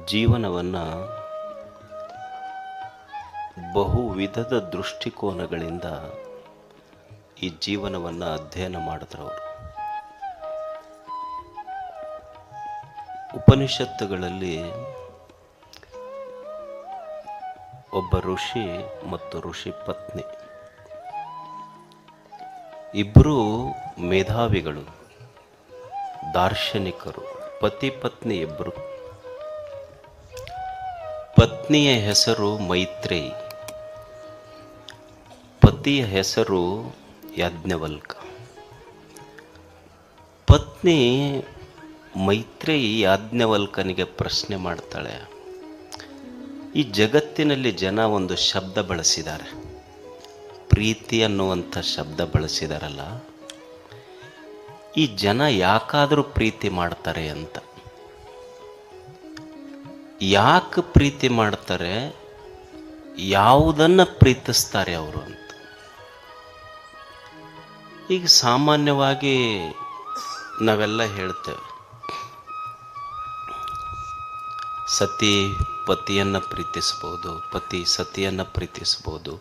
ಜೀವನವನ್ನು ಬಹುವಿಧದ ದೃಷ್ಟಿಕೋನಗಳಿಂದ ಈ ಜೀವನವನ್ನು ಅಧ್ಯಯನ ಮಾಡಿದ್ರವರು. ಉಪನಿಷತ್ತುಗಳಲ್ಲಿ ಒಬ್ಬ ಋಷಿ ಮತ್ತು ಋಷಿ ಪತ್ನಿ ಇಬ್ಬರೂ ಮೇಧಾವಿಗಳು, ದಾರ್ಶನಿಕರು. ಪತಿ ಪತ್ನಿ ಇಬ್ಬರು. ಪತ್ನಿಯ ಹೆಸರು ಮೈತ್ರೇಯಿ, ಪತಿಯ ಹೆಸರು ಯಾಜ್ಞವಲ್ಕ. ಪತ್ನಿ ಮೈತ್ರೇಯಿ ಯಾಜ್ಞವಲ್ಕನಿಗೆ ಪ್ರಶ್ನೆ ಮಾಡ್ತಾಳೆ, ಈ ಜಗತ್ತಿನಲ್ಲಿ ಜನ ಒಂದು ಶಬ್ದ ಬಳಸಿದ್ದಾರೆ, ಪ್ರೀತಿ ಅನ್ನುವಂಥ ಶಬ್ದ ಬಳಸಿದಾರಲ್ಲ, ಈ ಜನ ಯಾಕಾದರೂ ಪ್ರೀತಿ ಮಾಡ್ತಾರೆ ಅಂತ. ಯಾಕೆ ಪ್ರೀತಿ ಮಾಡ್ತಾರೆ, ಯಾವುದನ್ನು ಪ್ರೀತಿಸ್ತಾರೆ ಅವರು ಅಂತ. ಈಗ ಸಾಮಾನ್ಯವಾಗಿ ನಾವೆಲ್ಲ ಹೇಳ್ತೇವೆ, ಸತಿ ಪತಿಯನ್ನು ಪ್ರೀತಿಸ್ಬೋದು, ಪತಿ ಸತಿಯನ್ನು ಪ್ರೀತಿಸ್ಬೋದು,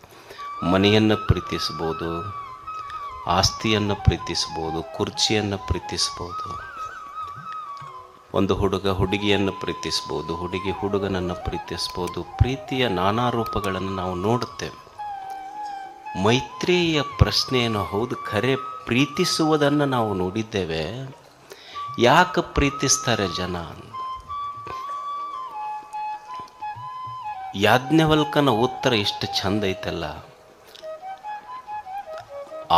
ಮನೆಯನ್ನು ಪ್ರೀತಿಸ್ಬೋದು, ಆಸ್ತಿಯನ್ನು ಪ್ರೀತಿಸ್ಬೋದು, ಕುರ್ಚಿಯನ್ನು ಪ್ರೀತಿಸ್ಬೋದು. ಒಂದು ಹುಡುಗ ಹುಡುಗಿಯನ್ನು ಪ್ರೀತಿಸ್ಬೋದು, ಹುಡುಗಿ ಹುಡುಗನನ್ನು ಪ್ರೀತಿಸ್ಬೋದು. ಪ್ರೀತಿಯ ನಾನಾ ರೂಪಗಳನ್ನು ನಾವು ನೋಡುತ್ತೇವೆ. ಮೈತ್ರಿಯ ಪ್ರಶ್ನೆಯನ್ನು, ಹೌದು ಖರೆ ಪ್ರೀತಿಸುವುದನ್ನು ನಾವು ನೋಡಿದ್ದೇವೆ, ಯಾಕೆ ಪ್ರೀತಿಸ್ತಾರೆ ಜನ? ಯಾಜ್ಞವಲ್ಕನ ಉತ್ತರ ಇಷ್ಟು ಚಂದ ಐತಲ್ಲ,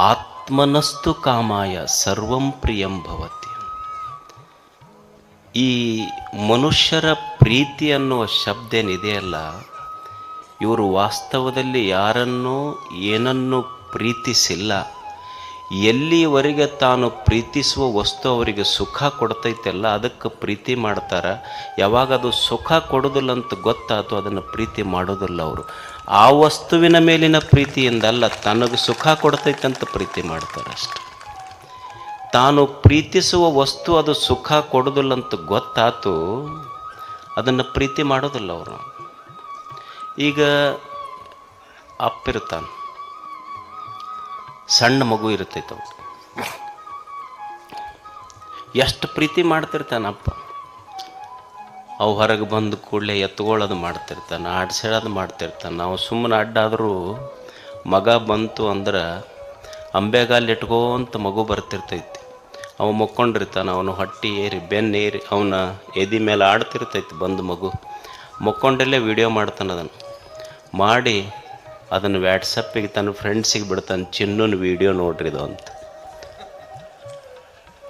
ಆತ್ಮನಸ್ತು ಕಾಮಾಯ ಸರ್ವಂ ಪ್ರಿಯಂ ಭವತಿ. ಈ ಮನುಷ್ಯರ ಪ್ರೀತಿ ಅನ್ನುವ ಶಬ್ದ ಏನಿದೆಯಲ್ಲ, ಇವರು ವಾಸ್ತವದಲ್ಲಿ ಯಾರನ್ನೂ ಏನನ್ನೂ ಪ್ರೀತಿಸಿಲ್ಲ. ಎಲ್ಲಿವರೆಗೆ ತಾನು ಪ್ರೀತಿಸುವ ವಸ್ತು ಅವರಿಗೆ ಸುಖ ಕೊಡ್ತೈತೆಲ್ಲ ಅದಕ್ಕೆ ಪ್ರೀತಿ ಮಾಡ್ತಾರೆ. ಯಾವಾಗ ಅದು ಸುಖ ಕೊಡೋದಿಲ್ಲ ಅಂತ ಗೊತ್ತಾಯ್ತು, ಅದನ್ನು ಪ್ರೀತಿ ಮಾಡೋದಿಲ್ಲ ಅವರು. ಆ ವಸ್ತುವಿನ ಮೇಲಿನ ಪ್ರೀತಿಯಿಂದಲ್ಲ, ತನಗೆ ಸುಖ ಕೊಡ್ತೈತೆ ಅಂತ ಪ್ರೀತಿ ಮಾಡ್ತಾರೆ ಅಷ್ಟೆ. ತಾನು ಪ್ರೀತಿಸುವ ವಸ್ತು ಅದು ಸುಖ ಕೊಡೋದಿಲ್ಲ ಅಂತ ಗೊತ್ತಾಯ್ತು, ಅದನ್ನು ಪ್ರೀತಿ ಮಾಡೋದಿಲ್ಲ ಅವರು. ಈಗ ಅಪ್ಪಿರ್ತಾನೆ, ಸಣ್ಣ ಮಗು ಇರ್ತೈತೆ, ಅವ್ರು ಎಷ್ಟು ಪ್ರೀತಿ ಮಾಡ್ತಿರ್ತಾನೆ ಅಪ್ಪ. ಅವು ಹೊರಗೆ ಬಂದ ಕೂಡಲೇ ಎತ್ಕೊಳ್ಳೋದು ಮಾಡ್ತಿರ್ತಾನೆ, ಆಡ್ಸೇಳೋದು ಮಾಡ್ತಿರ್ತಾನೆ. ನಾವು ಸುಮ್ಮನೆ ಅಡ್ಡಾದರೂ ಮಗ ಬಂತು ಅಂದ್ರೆ ಅಂಬೆಗಾಲು ಇಟ್ಕೋಂತ ಮಗು ಬರ್ತಿರ್ತೈತಿ. ಅವ ಮಕ್ಕೊಂಡಿರ್ತಾನೆ, ಅವನು ಹೊಟ್ಟೆ ಏರಿ ಬೆನ್ನು ಏರಿ ಅವನ ಎದೆ ಮೇಲೆ ಆಡ್ತಿರ್ತೈತಿ. ಬಂದು ಮಗು ಮಕ್ಕೊಂಡಲ್ಲೇ ವಿಡಿಯೋ ಮಾಡ್ತಾನೆ. ಅದನ್ನು ಮಾಡಿ ಅದನ್ನು ವ್ಯಾಟ್ಸಪ್ಪಿಗೆ ತನ್ನ ಫ್ರೆಂಡ್ಸಿಗೆ ಬಿಡ್ತಾನೆ, ಚಿನ್ನನ ವಿಡಿಯೋ ನೋಡ್ರಿದು ಅಂತ.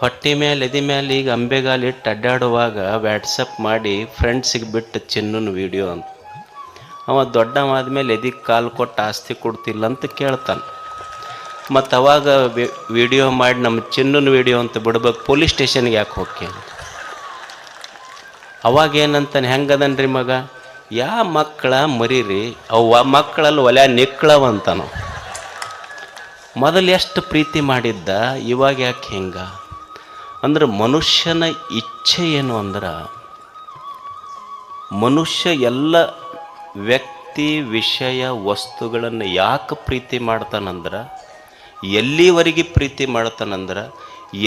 ಹೊಟ್ಟೆ ಮೇಲೆ ಎದೆ ಮೇಲೆ ಈಗ ಅಂಬೆಗಾಲು ಇಟ್ಟು ಅಡ್ಡಾಡುವಾಗ ವ್ಯಾಟ್ಸಪ್ ಮಾಡಿ ಫ್ರೆಂಡ್ಸಿಗೆ ಬಿಟ್ಟು ಚಿನ್ನನ ವಿಡಿಯೋ ಅಂತ. ಅವ ದೊಡ್ಡವಾದ್ಮೇಲೆ ಎದಿಗೆ ಕಾಲು ಕೊಟ್ಟು ಆಸ್ತಿ ಕೊಡ್ತಿಲ್ಲ ಅಂತ ಕೇಳ್ತಾನೆ. ಮತ್ತು ಅವಾಗ ವಿಡಿಯೋ ಮಾಡಿ ನಮ್ಮ ಚಿನ್ನನ ವಿಡಿಯೋ ಅಂತ ಬಿಡ್ಬೇಕು, ಪೊಲೀಸ್ ಸ್ಟೇಷನ್ಗೆ ಯಾಕೆ ಹೋಗಿ ಅಂತ. ಅವಾಗ ಏನಂತಾನೆ, ಹೆಂಗದನ್ರಿ ಮಗ, ಯಾ ಮಕ್ಕಳ ಮರೀರಿ, ಅವು ಮಕ್ಕಳಲ್ಲಿ ಒಲೆ ನಿಕ್ಕಳವಂತ. ನಾವು ಮೊದಲು ಎಷ್ಟು ಪ್ರೀತಿ ಮಾಡಿದ್ದ, ಇವಾಗ ಯಾಕೆ ಹೆಂಗ ಅಂದ್ರೆ, ಮನುಷ್ಯನ ಇಚ್ಛೆ ಏನು ಅಂದ್ರೆ, ಮನುಷ್ಯ ಎಲ್ಲ ವ್ಯಕ್ತಿ ವಿಷಯ ವಸ್ತುಗಳನ್ನು ಯಾಕೆ ಪ್ರೀತಿ ಮಾಡ್ತಾನಂದ್ರೆ, ಎಲ್ಲಿವರೆಗೆ ಪ್ರೀತಿ ಮಾಡ್ತಾನಂದ್ರೆ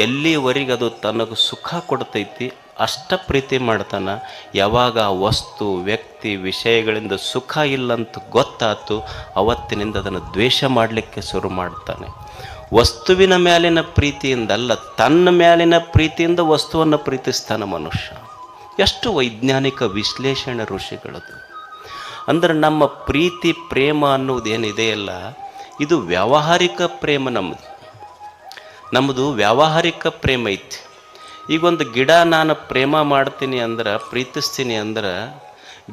ಎಲ್ಲಿವರೆಗೆ ಅದು ತನಗೆ ಸುಖ ಕೊಡ್ತೈತಿ ಅಷ್ಟ ಪ್ರೀತಿ ಮಾಡ್ತಾನೆ. ಯಾವಾಗ ಆ ವಸ್ತು ವ್ಯಕ್ತಿ ವಿಷಯಗಳಿಂದ ಸುಖ ಇಲ್ಲಂತ ಗೊತ್ತಾಯ್ತು, ಅವತ್ತಿನಿಂದ ಅದನ್ನು ದ್ವೇಷ ಮಾಡಲಿಕ್ಕೆ ಶುರು ಮಾಡ್ತಾನೆ. ವಸ್ತುವಿನ ಮೇಲಿನ ಪ್ರೀತಿಯಿಂದಲ್ಲ, ತನ್ನ ಮೇಲಿನ ಪ್ರೀತಿಯಿಂದ ವಸ್ತುವನ್ನು ಪ್ರೀತಿಸ್ತಾನೆ ಮನುಷ್ಯ. ಎಷ್ಟು ವೈಜ್ಞಾನಿಕ ವಿಶ್ಲೇಷಣೆ ಋಷಿಗಳದು. ಅಂದರೆ ನಮ್ಮ ಪ್ರೀತಿ ಪ್ರೇಮ ಅನ್ನೋದೇನಿದೆಯಲ್ಲ, ಇದು ವ್ಯಾವಹಾರಿಕ ಪ್ರೇಮ. ನಮ್ಮದು ವ್ಯಾವಹಾರಿಕ ಪ್ರೇಮ ಐತಿ. ಈಗೊಂದು ಗಿಡ ನಾನು ಪ್ರೇಮ ಮಾಡ್ತೀನಿ ಅಂದ್ರೆ, ಪ್ರೀತಿಸ್ತೀನಿ ಅಂದ್ರೆ,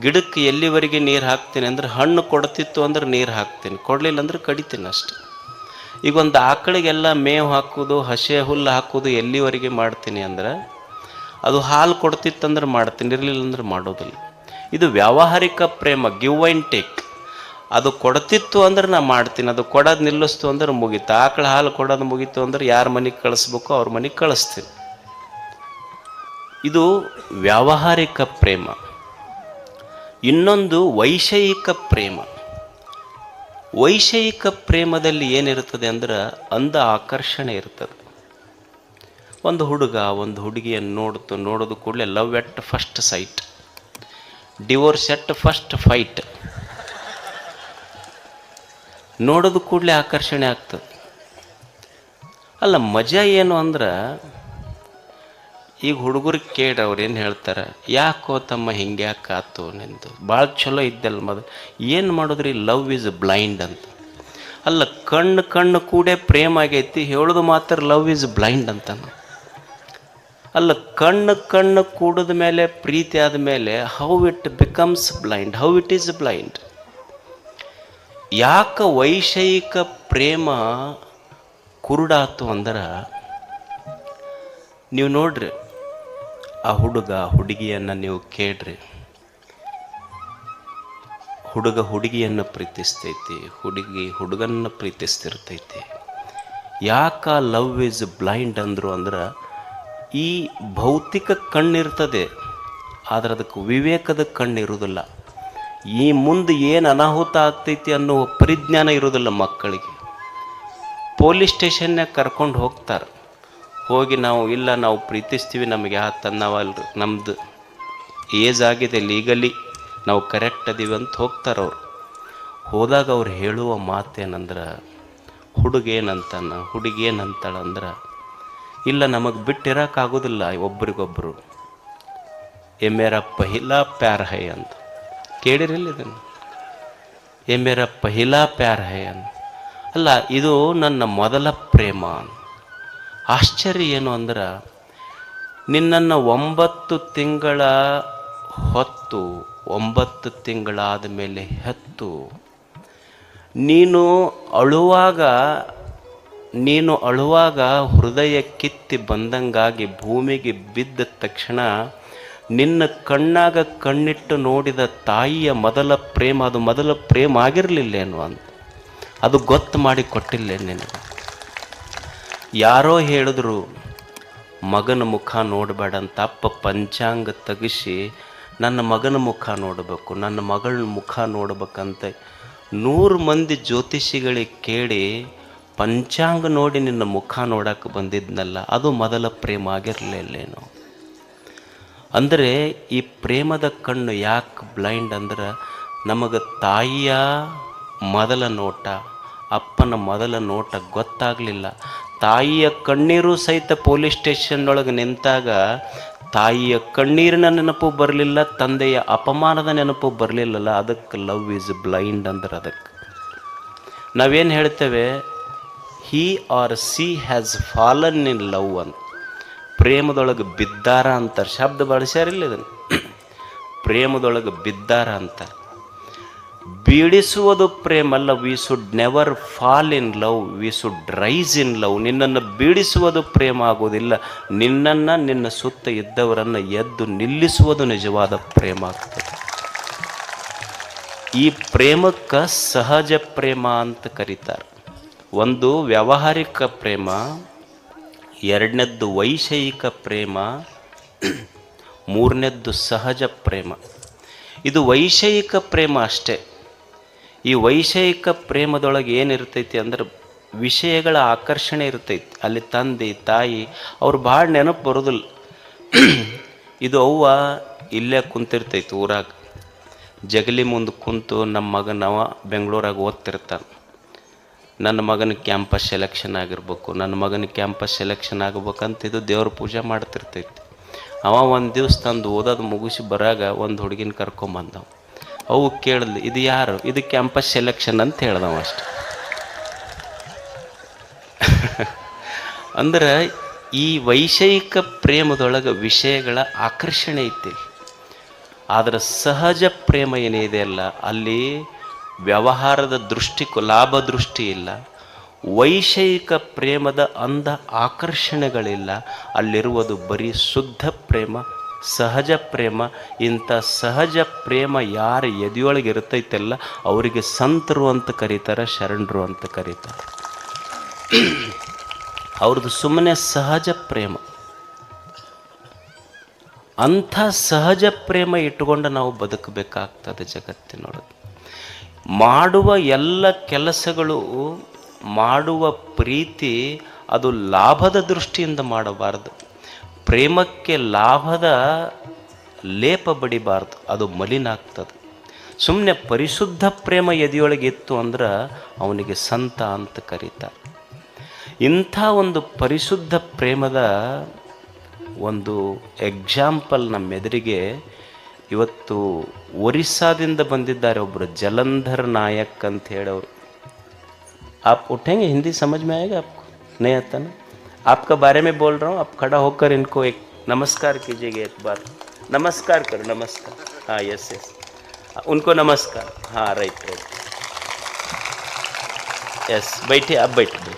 ಗಿಡಕ್ಕೆ ಎಲ್ಲಿವರೆಗೆ ನೀರು ಹಾಕ್ತೀನಿ ಅಂದ್ರೆ, ಹಣ್ಣು ಕೊಡ್ತಿತ್ತು ಅಂದ್ರೆ ನೀರು ಹಾಕ್ತೀನಿ, ಕೊಡಲಿಲ್ಲ ಅಂದ್ರೆ ಕಡಿತೀನಿ ಅಷ್ಟೆ. ಈಗೊಂದು ಆಕಳಿಗೆಲ್ಲ ಮೇವು ಹಾಕೋದು, ಹಸೆ ಹುಲ್ಲು ಹಾಕೋದು ಎಲ್ಲಿವರೆಗೆ ಮಾಡ್ತೀನಿ ಅಂದ್ರೆ, ಅದು ಹಾಲು ಕೊಡ್ತಿತ್ತಂದ್ರೆ ಮಾಡ್ತೀನಿ, ಇರಲಿಲ್ಲ ಅಂದ್ರೆ ಮಾಡೋದಿಲ್ಲ. ಇದು ವ್ಯಾವಹಾರಿಕ ಪ್ರೇಮ, ಗಿವ್ ಆ್ಯಂಡ್ ಟೇಕ್. ಅದು ಕೊಡ್ತಿತ್ತು ಅಂದ್ರೆ ನಾ ಮಾಡ್ತೀನಿ, ಅದು ಕೊಡೋದು ನಿಲ್ಲಿಸ್ತು ಅಂದ್ರೆ ಮುಗೀತು. ಆಕಳ ಹಾಲು ಕೊಡೋದು ಮುಗೀತು ಅಂದ್ರೆ ಯಾರ ಮನೆಗೆ ಕಳಿಸ್ಬೇಕು ಅವ್ರ ಮನೆಗೆ ಕಳಿಸ್ತೀನಿ. ಇದು ವ್ಯಾವಹಾರಿಕ ಪ್ರೇಮ. ಇನ್ನೊಂದು ವೈಷಯಿಕ ಪ್ರೇಮ. ವೈಷಯಿಕ ಪ್ರೇಮದಲ್ಲಿ ಏನಿರ್ತದೆ ಅಂದ್ರೆ ಅಂಧ ಆಕರ್ಷಣೆ ಇರ್ತದೆ. ಒಂದು ಹುಡುಗ ಒಂದು ಹುಡುಗಿಯನ್ನು ನೋಡೋದು ಕೂಡಲೇ love at first sight, divorce at first fight. ನೋಡೋದು ಕೂಡಲೇ ಆಕರ್ಷಣೆ ಆಗ್ತದೆ. ಅಲ್ಲ, ಮಜಾ ಏನು ಅಂದ್ರೆ, ಈಗ ಹುಡುಗರಿಗೆ ಕೇಳ್ರಿ ಅವ್ರು ಏನು ಹೇಳ್ತಾರೆ, ಯಾಕೋ ತಮ್ಮ ಹಿಂಗೆ ಯಾಕಾತು ನಿಂದು, ಭಾಳ ಚಲೋ ಇದ್ದಲ್ಲ ಮೊದಲು, ಏನು ಮಾಡಿದ್ರಿ, ಲವ್ ಈಸ್ ಬ್ಲೈಂಡ್ ಅಂತ. ಅಲ್ಲ, ಕಣ್ಣು ಕೂಡೇ ಪ್ರೇಮ ಆಗೈತಿ, ಹೇಳೋದು ಮಾತ್ರ ಲವ್ ಈಸ್ ಬ್ಲೈಂಡ್ ಅಂತಾನೆ. ಅಲ್ಲ, ಕಣ್ಣು ಕೂಡಿದ ಮೇಲೆ, ಪ್ರೀತಿ ಆದಮೇಲೆ how it becomes blind, how it is blind. ಯಾಕೆ ವೈಷಯಿಕ ಪ್ರೇಮ ಕುರುಡಾತು ಅಂದ್ರೆ, ನೀವು ನೋಡ್ರಿ, ಆ ಹುಡುಗ ಹುಡುಗಿಯನ್ನು ನೀವು ಕೇಳ್ರಿ, ಹುಡುಗ ಹುಡುಗಿಯನ್ನು ಪ್ರೀತಿಸ್ತೈತಿ, ಹುಡುಗಿ ಹುಡುಗನ್ನ ಪ್ರೀತಿಸ್ತಿರ್ತೈತಿ. ಯಾಕೆ ಲವ್ ಈಸ್ ಬ್ಲೈಂಡ್ ಅಂದರು ಅಂದ್ರೆ, ಈ ಭೌತಿಕ ಕಣ್ಣಿರ್ತದೆ, ಆದರೆ ಅದಕ್ಕೆ ವಿವೇಕದ ಕಣ್ಣಿರುವುದಿಲ್ಲ. ಈ ಮುಂದೆ ಏನು ಅನಾಹುತ ಆಗ್ತೈತಿ ಅನ್ನೋ ಪರಿಜ್ಞಾನ ಇರೋದಿಲ್ಲ ಮಕ್ಕಳಿಗೆ. ಪೊಲೀಸ್ ಸ್ಟೇಷನ್ನಾಗ ಕರ್ಕೊಂಡು ಹೋಗ್ತಾರೆ, ಹೋಗಿ ನಾವು ಪ್ರೀತಿಸ್ತೀವಿ, ನಮಗೆ ನಾವಲ್ರಿ, ನಮ್ಮದು ಏಜ್ ಆಗಿದೆ, ಲೀಗಲಿ ನಾವು ಕರೆಕ್ಟ್ ಅದೀವಿ ಅಂತ ಹೋಗ್ತಾರೆ ಅವ್ರು. ಹೋದಾಗ ಅವ್ರು ಹೇಳುವ ಮಾತೇನಂದ್ರೆ, ಹುಡುಗೇನಂತಾನ ಹುಡುಗೇನಂತಾಳಂದ್ರೆ, ಇಲ್ಲ ನಮಗೆ ಬಿಟ್ಟಿರೋಕ್ಕಾಗೋದಿಲ್ಲ ಒಬ್ರಿಗೊಬ್ಬರು, ಎ ಮೇರಾ ಪಹಿಲಾ ಪ್ಯಾರ್ ಹೈ ಅಂತ. ಕೇಳಿರಿಲ್ಲ ಇದನ್ನು, ಎ ಮೇರಾ ಪಹಿಲಾ ಪ್ಯಾರ್ ಹೈ ಅಂತ. ಅಲ್ಲ, ಇದು ನನ್ನ ಮೊದಲ ಪ್ರೇಮ. ಆಶ್ಚರ್ಯ ಏನು ಅಂದ್ರೆ, ನಿನ್ನನ್ನು 9 ತಿಂಗಳ ಹೊತ್ತು, 9 ತಿಂಗಳಾದ ಮೇಲೆ ಹೆತ್ತು, ನೀನು ಅಳುವಾಗ ಹೃದಯ ಕಿತ್ತಿ ಬಂದಂಗಾಗಿ ಭೂಮಿಗೆ ಬಿದ್ದ ತಕ್ಷಣ ನಿನ್ನ ಕಣ್ಣಾಗ ಕಣ್ಣಿಟ್ಟು ನೋಡಿದ ತಾಯಿಯ ಮೊದಲ ಪ್ರೇಮ, ಅದು ಮೊದಲ ಪ್ರೇಮ ಆಗಿರಲಿಲ್ಲೇನು ಅಂತ. ಅದು ಗೊತ್ತು ಮಾಡಿ ಕೊಟ್ಟಿಲ್ಲ ನಿನಗೆ. ಯಾರೋ ಹೇಳಿದ್ರು ಮಗನ ಮುಖ ನೋಡಬೇಡ ಅಂತ. ಅಪ್ಪ ಪಂಚಾಂಗ ತೆಗಿಸಿ ನನ್ನ ಮಗನ ಮುಖ ನೋಡಬೇಕು, ನನ್ನ ಮಗಳ ಮುಖ ನೋಡ್ಬೇಕಂತ 100 ಮಂದಿ ಜ್ಯೋತಿಷಿಗಳಿಗೆ ಕೇಳಿ ಪಂಚಾಂಗ ನೋಡಿ ನಿನ್ನ ಮುಖ ನೋಡಕ್ಕೆ ಬಂದಿದ್ನಲ್ಲ, ಅದು ಮೊದಲ ಪ್ರೇಮ ಆಗಿರಲಿಲ್ಲೇನು. ಅಂದರೆ ಈ ಪ್ರೇಮದ ಕಣ್ಣು ಯಾಕೆ ಬ್ಲೈಂಡ್ ಅಂದ್ರೆ, ನಮಗೆ ತಾಯಿಯ ಮೊದಲ ನೋಟ, ಅಪ್ಪನ ಮೊದಲ ನೋಟ ಗೊತ್ತಾಗಲಿಲ್ಲ. ತಾಯಿಯ ಕಣ್ಣೀರು ಸಹಿತ ಪೊಲೀಸ್ ಸ್ಟೇಷನ್ನೊಳಗೆ ನಿಂತಾಗ ತಾಯಿಯ ಕಣ್ಣೀರಿನ ನೆನಪು ಬರಲಿಲ್ಲ, ತಂದೆಯ ಅಪಮಾನದ ನೆನಪು ಬರಲಿಲ್ಲಲ್ಲ. ಅದಕ್ಕೆ ಲವ್ ಈಸ್ ಬ್ಲೈಂಡ್ ಅಂದ್ರೆ ಅದಕ್ಕೆ ನಾವೇನು ಹೇಳ್ತೇವೆ, he or she has fallen in love ಅಂತ. ಪ್ರೇಮದೊಳಗೆ ಬಿದ್ದಾರ ಅಂತಾರೆ, ಶಬ್ದ ಬಳಸ್ಯಾರಿಲ್ಲ ಇದನ್ನು. ಪ್ರೇಮದೊಳಗೆ ಬಿದ್ದಾರ ಅಂತಾರೆ. ಬೀಳಿಸುವುದು ಪ್ರೇಮ ಅಲ್ಲ. We should never fall in love, we should rise in love. ನಿನ್ನನ್ನು ಬೀಳಿಸುವುದು ಪ್ರೇಮ ಆಗೋದಿಲ್ಲ, ನಿನ್ನ ಸುತ್ತ ಇದ್ದವರನ್ನು ಎದ್ದು ನಿಲ್ಲಿಸುವುದು ನಿಜವಾದ ಪ್ರೇಮ ಆಗ್ತದೆ. ಈ ಪ್ರೇಮಕ್ಕೆ ಸಹಜ ಪ್ರೇಮ ಅಂತ ಕರೀತಾರೆ. ಒಂದು ವ್ಯಾವಹಾರಿಕ ಪ್ರೇಮ, ಎರಡನೇದ್ದು ವೈಷಯಿಕ ಪ್ರೇಮ, ಮೂರನೇದ್ದು ಸಹಜ ಪ್ರೇಮ. ಇದು ವೈಷಯಿಕ ಪ್ರೇಮ ಅಷ್ಟೇ. ಈ ವೈಷಯಿಕ ಪ್ರೇಮದೊಳಗೆ ಏನಿರ್ತೈತಿ ಅಂದ್ರೆ ವಿಷಯಗಳ ಆಕರ್ಷಣೆ ಇರ್ತೈತಿ. ಅಲ್ಲಿ ತಂದೆ ತಾಯಿ ಅವ್ರು ಭಾಳ ನೆನಪು ಬರೋದಿಲ್ಲ. ಇದು ಅವ್ವ ಇಲ್ಲೇ ಕುಂತಿರ್ತೈತಿ ಊರಾಗ, ಜಗಲಿ ಮುಂದೆ ಕುಂತು ನಮ್ಮ ಮಗನವ ಬೆಂಗಳೂರಾಗ ಓದ್ತಿರ್ತಾನೆ. ನನ್ನ ಮಗನ ಕ್ಯಾಂಪಸ್ ಸೆಲೆಕ್ಷನ್ ಆಗಿರ್ಬೇಕು, ನನ್ನ ಮಗನ ಕ್ಯಾಂಪಸ್ ಸೆಲೆಕ್ಷನ್ ಆಗ್ಬೇಕಂತ ಇದು ದೇವ್ರ ಪೂಜೆ ಮಾಡ್ತಿರ್ತೈತಿ. ಅವ ಒಂದು ದಿವ್ಸ ತಂದು ಓದೋದು ಮುಗಿಸಿ ಬರಾಗ ಒಂದು ಹುಡುಗಿನ ಕರ್ಕೊಂಬಂದವ. ಅವು ಕೇಳಿದ್ಲು, ಇದು ಯಾರು, ಇದು ಕ್ಯಾಂಪಸ್ ಸೆಲೆಕ್ಷನ್ ಅಂತ ಹೇಳ್ದವ ಅಷ್ಟೆ. ಅಂದ್ರೆ ಈ ವೈಷಯಿಕ ಪ್ರೇಮದೊಳಗೆ ವಿಷಯಗಳ ಆಕರ್ಷಣೆ ಐತಿ. ಆದರೆ ಸಹಜ ಪ್ರೇಮ ಏನಿದೆ ಅಲ್ಲ, ಅಲ್ಲಿ ವ್ಯವಹಾರದ ಲಾಭ ದೃಷ್ಟಿ ಇಲ್ಲ, ವೈಷಯಿಕ ಪ್ರೇಮದ ಅಂಧ ಆಕರ್ಷಣೆಗಳಿಲ್ಲ. ಅಲ್ಲಿರುವುದು ಬರೀ ಶುದ್ಧ ಪ್ರೇಮ, ಸಹಜ ಪ್ರೇಮ. ಇಂಥ ಸಹಜ ಪ್ರೇಮ ಯಾರ ಎದೆಯೊಳಗೆ ಇರ್ತೈತಲ್ಲ ಅವರಿಗೆ ಸಂತರು ಅಂತ ಕರೀತಾರೆ, ಶರಣರು ಅಂತ ಕರೀತಾರೆ. ಅವ್ರದ್ದು ಸುಮ್ಮನೆ ಸಹಜ ಪ್ರೇಮ. ಅಂಥ ಸಹಜ ಪ್ರೇಮ ಇಟ್ಟುಕೊಂಡು ನಾವು ಬದುಕಬೇಕಾಗ್ತದೆ ಜಗತ್ತಿನೊಳಗೆ. ಮಾಡುವ ಎಲ್ಲ ಕೆಲಸಗಳು, ಮಾಡುವ ಪ್ರೀತಿ ಅದು ಲಾಭದ ದೃಷ್ಟಿಯಿಂದ ಮಾಡಬಾರ್ದು. ಪ್ರೇಮಕ್ಕೆ ಲಾಭದ ಲೇಪ ಬಡಿಬಾರ್ದು, ಅದು ಮಲಿನ ಆಗ್ತದೆ. ಸುಮ್ಮನೆ ಪರಿಶುದ್ಧ ಪ್ರೇಮ ಎದೆಯೊಳಗೆ ಇತ್ತು ಅಂದ್ರೆ ಅವನಿಗೆ ಸಂತ ಅಂತ ಕರೀತಾರೆ. ಇಂಥ ಒಂದು ಪರಿಶುದ್ಧ ಪ್ರೇಮದ ಒಂದು ಎಕ್ಸಾಂಪಲ್ ನಮ್ಮೆದುರಿಗೆ ಇವತ್ತು ಒರಿಸ್ಸಾದಿಂದ ಬಂದಿದ್ದಾರೆ ಒಬ್ಬರು, ಜಲಂಧರ್ ನಾಯಕ್ ಅಂತ ಹೇಳೋರು. आप उठेंगे? हिंदी समझ में आएगा आपको? नहीं आता ना? आपका बारे में बोल रहा हूँ. आप खड़ा होकर इनको एक नमस्कार कीजिएगा. एक बार नमस्कार करो. नमस्कार. हाँ, यस यस, उनको नमस्कार. हाँ, राइट राइट, यस. बैठिए, आप बैठिए.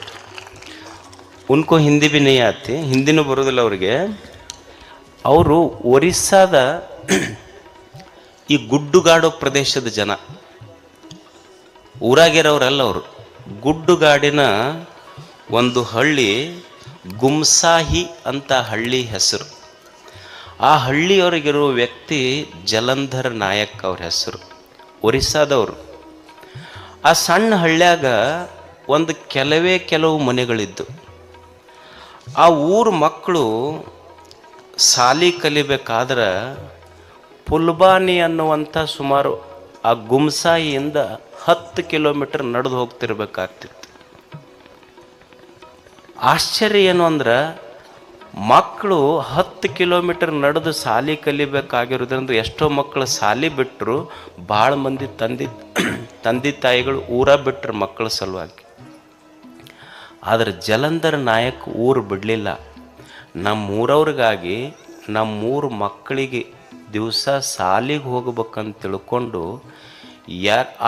उनको हिंदी भी नहीं आती, ಹಿಂದಿನೂ ಬರೋದಿಲ್ಲ ಅವ್ರಿಗೆ. ಅವರು ಒರಿಸ್ಸಾದ ಈ ಗುಡ್ಡುಗಾಡು ಪ್ರದೇಶದ ಜನ, ಊರಾಗಿರೋರಲ್ಲ ಅವರು. ಗುಡ್ಡುಗಾಡಿನ ಒಂದು ಹಳ್ಳಿ ಗುಮ್ಸಾಹಿ ಅಂತ ಹಳ್ಳಿ ಹೆಸರು. ಆ ಹಳ್ಳಿಯವರಿಗಿರುವ ವ್ಯಕ್ತಿ ಜಲಂಧರ್ ನಾಯಕ್ ಅವ್ರ ಹೆಸರು, ಒರಿಸ್ಸಾದವರು. ಆ ಸಣ್ಣ ಹಳ್ಳ್ಯಾಗ ಒಂದು ಕೆಲವು ಮನೆಗಳಿದ್ದು. ಆ ಊರ ಮಕ್ಕಳು ಸಾಲಿ ಕಲಿಬೇಕಾದ್ರೆ ಪುಲ್ಬಾನಿ ಅನ್ನುವಂಥ ಸುಮಾರು ಆ ಗುಮ್ಸಾಯಿಯಿಂದ 10 ಕಿಲೋಮೀಟರ್ ನಡೆದು ಹೋಗ್ತಿರ್ಬೇಕಾಗ್ತಿತ್ತು. ಆಶ್ಚರ್ಯ ಏನು ಅಂದ್ರೆ, ಮಕ್ಕಳು 10 ಕಿಲೋಮೀಟರ್ ನಡೆದು ಸಾಲಿ ಕಲಿಬೇಕಾಗಿರೋದ್ರಿಂದ ಎಷ್ಟೋ ಮಕ್ಕಳು ಸಾಲಿ ಬಿಟ್ಟರು. ಭಾಳ ಮಂದಿ ತಂದೆ ತಾಯಿಗಳು ಊರ ಬಿಟ್ಟರು ಮಕ್ಕಳ ಸಲುವಾಗಿ. ಆದರೆ ಜಲಂಧರ್ ನಾಯಕ್ ಊರು ಬಿಡಲಿಲ್ಲ. ನಮ್ಮೂರವ್ರಿಗಾಗಿ, ನಮ್ಮೂರು ಮಕ್ಕಳಿಗೆ ದಿವಸ ಸಾಲಿಗೆ ಹೋಗ್ಬೇಕಂತ ತಿಳ್ಕೊಂಡು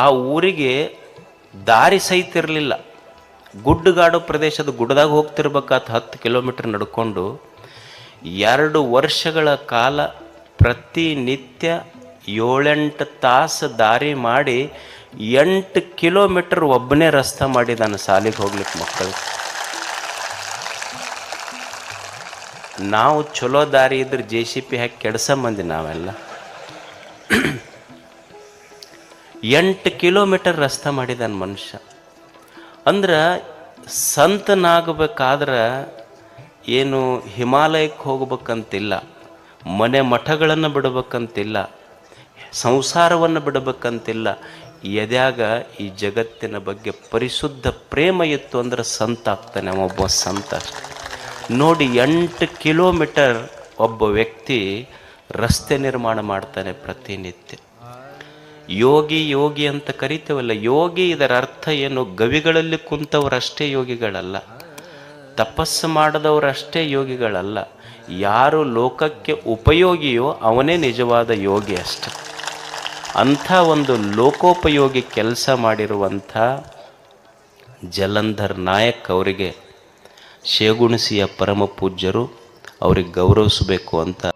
ಆ ಊರಿಗೆ ದಾರಿ ಸಹಿತ ಇರಲಿಲ್ಲ. ಗುಡ್ಡುಗಾಡು ಪ್ರದೇಶದ ಗುಡ್ಡದಾಗ ಹೋಗ್ತಿರ್ಬೇಕಾತ 10 ಕಿಲೋಮೀಟರ್ ನಡ್ಕೊಂಡು 2 ವರ್ಷಗಳ ಕಾಲ ಪ್ರತಿನಿತ್ಯ 7-8 ತಾಸು ದಾರಿ ಮಾಡಿ 8 ಕಿಲೋಮೀಟರ್ ಒಬ್ಬನೇ ರಸ್ತೆ ಮಾಡಿದಾನೆ ಸಾಲಿಗೆ ಹೋಗ್ಲಿಕ್ಕೆ ಮಕ್ಕಳಿಗೆ. ನಾವು ಚಲೋ ದಾರಿ ಇದ್ರೆ JCP ಹಾಕಿ ಕೆಡ್ಸ ಮಂದಿ ನಾವೆಲ್ಲ. 8 ಕಿಲೋಮೀಟರ್ ರಸ್ತೆ ಮಾಡಿದಾನೆ ಮನುಷ್ಯ. ಅಂದ್ರೆ ಸಂತನಾಗಬೇಕಾದ್ರೆ ಏನು ಹಿಮಾಲಯಕ್ಕೆ ಹೋಗ್ಬೇಕಂತಿಲ್ಲ, ಮನೆ ಮಠಗಳನ್ನು ಬಿಡಬೇಕಂತಿಲ್ಲ, ಸಂಸಾರವನ್ನು ಬಿಡಬೇಕಂತಿಲ್ಲ. ಎದ್ಯಾಗ ಈ ಜಗತ್ತಿನ ಬಗ್ಗೆ ಪರಿಶುದ್ಧ ಪ್ರೇಮ ಇತ್ತು ಅಂದ್ರೆ ಸಂತ ಆಗ್ತಾನೆ, ಒಬ್ಬ ಸಂತ ಅಷ್ಟೆ. ನೋಡಿ, 8 ಕಿಲೋಮೀಟರ್ ಒಬ್ಬ ವ್ಯಕ್ತಿ ರಸ್ತೆ ನಿರ್ಮಾಣ ಮಾಡ್ತಾನೆ ಪ್ರತಿನಿತ್ಯ. ಯೋಗಿ ಅಂತ ಕರಿತೇವಲ್ಲ, ಯೋಗಿ ಇದರ ಅರ್ಥ ಏನು? ಗವಿಗಳಲ್ಲಿ ಕುಂತವರಷ್ಟೇ ಯೋಗಿಗಳಲ್ಲ, ತಪಸ್ಸು ಮಾಡಿದವರಷ್ಟೇ ಯೋಗಿಗಳಲ್ಲ. ಯಾರು ಲೋಕಕ್ಕೆ ಉಪಯೋಗಿಯೋ ಅವನೇ ನಿಜವಾದ ಯೋಗಿ ಅಷ್ಟೆ. ಅಂಥ ಒಂದು ಲೋಕೋಪಯೋಗಿ ಕೆಲಸ ಮಾಡಿರುವಂಥ ಜಲಂಧರ್ ನಾಯಕ್ ಅವರಿಗೆ ಶೇಗುಣಸಿಯ ಪರಮ ಪೂಜ್ಯರು ಅವ್ರಿಗೆ ಗೌರವಿಸಬೇಕು ಅಂತ